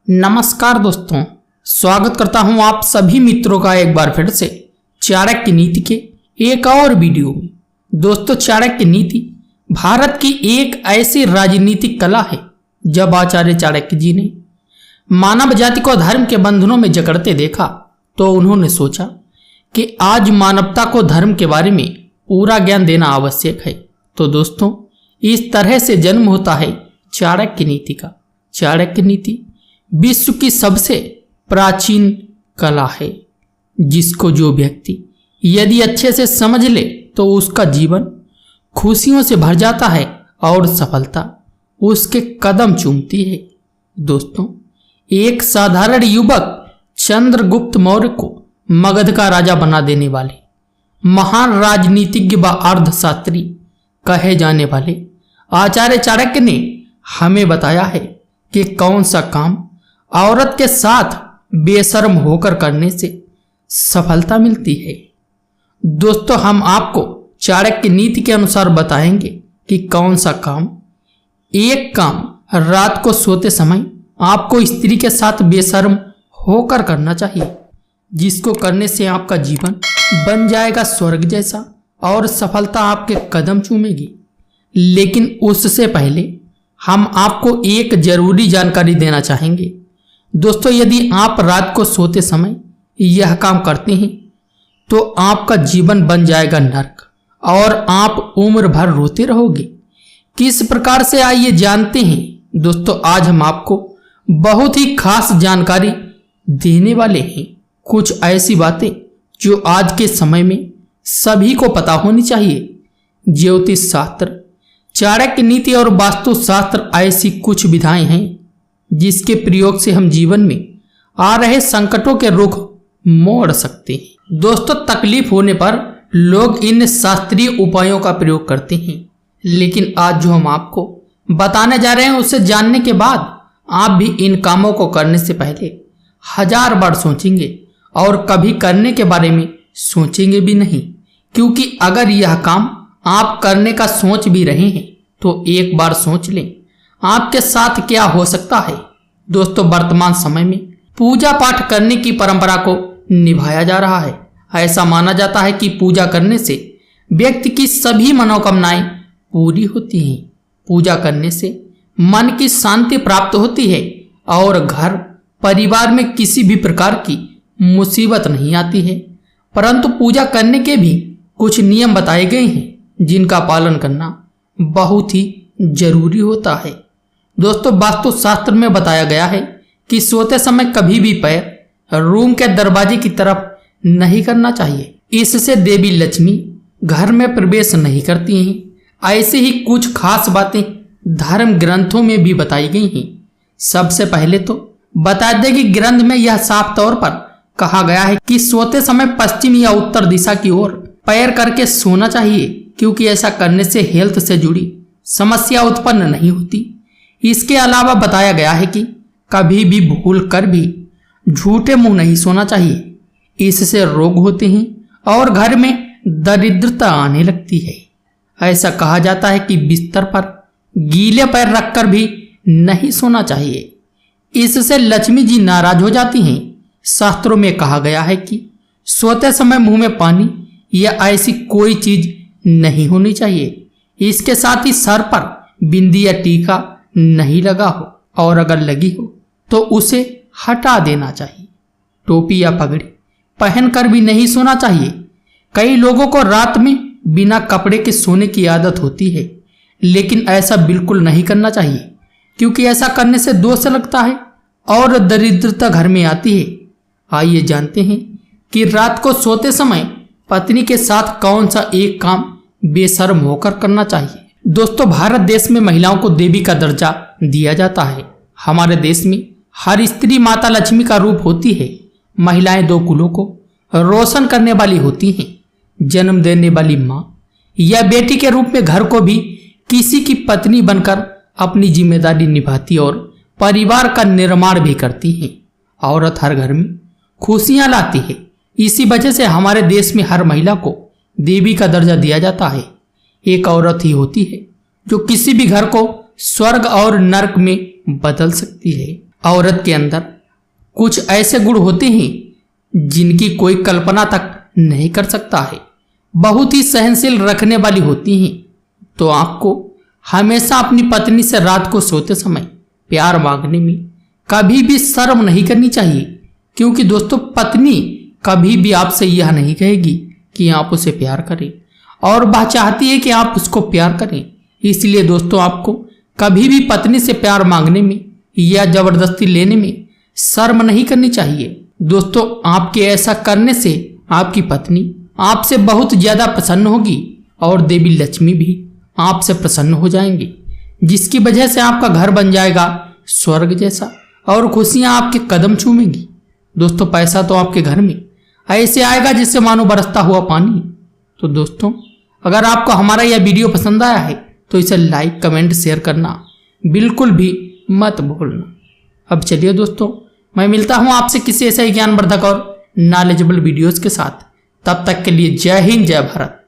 नमस्कार दोस्तों, स्वागत करता हूं आप सभी मित्रों का एक बार फिर से चाणक्य नीति के एक और वीडियो में। दोस्तों, चाणक्य नीति भारत की एक ऐसी राजनीतिक कला है जब आचार्य चाणक्य जी ने मानव जाति को धर्म के बंधनों में जकड़ते देखा तो उन्होंने सोचा कि आज मानवता को धर्म के बारे में पूरा ज्ञान देना आवश्यक है। तो दोस्तों, इस तरह से जन्म होता है चाणक्य नीति का। चाणक्य नीति विश्व की सबसे प्राचीन कला है जिसको जो व्यक्ति यदि अच्छे से समझ ले तो उसका जीवन खुशियों से भर जाता है और सफलता उसके कदम चूमती है। दोस्तों, एक साधारण युवक चंद्रगुप्त मौर्य को मगध का राजा बना देने वाले महान राजनीतिज्ञ व अर्थशास्त्री कहे जाने वाले आचार्य चाणक्य ने हमें बताया है कि कौन सा काम औरत के साथ बेशर्म होकर करने से सफलता मिलती है। दोस्तों, हम आपको चाणक्य नीति के अनुसार बताएंगे कि कौन सा काम रात को सोते समय आपको स्त्री के साथ बेशर्म होकर करना चाहिए, जिसको करने से आपका जीवन बन जाएगा स्वर्ग जैसा और सफलता आपके कदम चूमेगी। लेकिन उससे पहले हम आपको एक जरूरी जानकारी देना चाहेंगे। दोस्तों, यदि आप रात को सोते समय यह काम करते हैं तो आपका जीवन बन जाएगा नर्क और आप उम्र भर रोते रहोगे। किस प्रकार से, आइए जानते हैं। दोस्तों, आज हम आपको बहुत ही खास जानकारी देने वाले हैं। कुछ ऐसी बातें जो आज के समय में सभी को पता होनी चाहिए। ज्योतिष शास्त्र, चाणक्य नीति और वास्तुशास्त्र ऐसी कुछ विधाएं हैं जिसके प्रयोग से हम जीवन में आ रहे संकटों के रुख मोड़ सकते हैं। दोस्तों, तकलीफ होने पर लोग इन शास्त्रीय उपायों का प्रयोग करते हैं, लेकिन आज जो हम आपको बताने जा रहे हैं उसे जानने के बाद आप भी इन कामों को करने से पहले 1000 बार सोचेंगे और कभी करने के बारे में सोचेंगे भी नहीं। क्योंकि अगर यह काम आप करने का सोच भी रहे हैं तो एक बार सोच लें आपके साथ क्या हो सकता है। दोस्तों, वर्तमान समय में पूजा पाठ करने की परंपरा को निभाया जा रहा है। ऐसा माना जाता है कि पूजा करने से व्यक्ति की सभी मनोकामनाएं पूरी होती हैं। पूजा करने से मन की शांति प्राप्त होती है और घर परिवार में किसी भी प्रकार की मुसीबत नहीं आती है। परंतु पूजा करने के भी कुछ नियम बताए गए हैं जिनका पालन करना बहुत ही जरूरी होता है। दोस्तों, वास्तुशास्त्र में बताया गया है कि सोते समय कभी भी पैर रूम के दरवाजे की तरफ नहीं करना चाहिए। इससे देवी लक्ष्मी घर में प्रवेश नहीं करती हैं। ऐसे ही कुछ खास बातें धर्म ग्रंथों में भी बताई गई हैं। सबसे पहले तो बता दें कि ग्रंथ में यह साफ तौर पर कहा गया है कि सोते समय पश्चिम या उत्तर दिशा की ओर पैर करके सोना चाहिए, क्योंकि ऐसा करने से हेल्थ से जुड़ी समस्या उत्पन्न नहीं होती। इसके अलावा बताया गया है कि कभी भी भूल कर भी झूठे मुंह नहीं सोना चाहिए। इससे रोग होते हैं और घर में दरिद्रता आने लगती है। ऐसा कहा जाता है कि बिस्तर पर गीले पैर रखकर भी नहीं सोना चाहिए। इससे लक्ष्मी जी नाराज हो जाती हैं। शास्त्रों में कहा गया है कि सोते समय मुंह में पानी या ऐसी कोई चीज नहीं होनी चाहिए। इसके साथ ही सर पर बिंदी या टीका नहीं लगा हो और अगर लगी हो तो उसे हटा देना चाहिए। टोपी या पगड़ी पहनकर भी नहीं सोना चाहिए। कई लोगों को रात में बिना कपड़े के सोने की आदत होती है, लेकिन ऐसा बिल्कुल नहीं करना चाहिए, क्योंकि ऐसा करने से दोष लगता है और दरिद्रता घर में आती है। आइए जानते हैं कि रात को सोते समय पत्नी के साथ कौन सा एक काम बेशर्म होकर करना चाहिए। दोस्तों, भारत देश में महिलाओं को देवी का दर्जा दिया जाता है। हमारे देश में हर स्त्री माता लक्ष्मी का रूप होती है। महिलाएं 2 कुलों को रोशन करने वाली होती हैं। जन्म देने वाली माँ या बेटी के रूप में घर को भी किसी की पत्नी बनकर अपनी जिम्मेदारी निभाती और परिवार का निर्माण भी करती है। औरत हर घर में खुशियां लाती है। इसी वजह से हमारे देश में हर महिला को देवी का दर्जा दिया जाता है। एक औरत ही होती है जो किसी भी घर को स्वर्ग और नरक में बदल सकती है। औरत के अंदर कुछ ऐसे गुण होते हैं जिनकी कोई कल्पना तक नहीं कर सकता है। बहुत ही सहनशील रखने वाली होती हैं। तो आपको हमेशा अपनी पत्नी से रात को सोते समय प्यार मांगने में कभी भी शर्म नहीं करनी चाहिए, क्योंकि दोस्तों पत्नी कभी भी आपसे यह नहीं कहेगी कि आप उसे प्यार करें, और वह चाहती है कि आप उसको प्यार करें। इसलिए दोस्तों आपको कभी भी पत्नी से प्यार मांगने में या जबरदस्ती लेने में शर्म नहीं करनी चाहिए। दोस्तों आपके ऐसा करने से आपकी पत्नी आपसे बहुत ज्यादा प्रसन्न होगी और देवी लक्ष्मी भी आपसे प्रसन्न हो जाएंगी, जिसकी वजह से आपका घर बन जाएगा स्वर्ग जैसा और खुशियां आपके कदम चूमेंगी। दोस्तों पैसा तो आपके घर में ऐसे आएगा जिससे मानो बरसता हुआ पानी। तो दोस्तों अगर आपको हमारा यह वीडियो पसंद आया है तो इसे लाइक कमेंट शेयर करना बिल्कुल भी मत भूलना। अब चलिए दोस्तों मैं मिलता हूं आपसे किसी ऐसे ज्ञानवर्धक और नॉलेजेबल वीडियोस के साथ। तब तक के लिए जय हिंद जय भारत।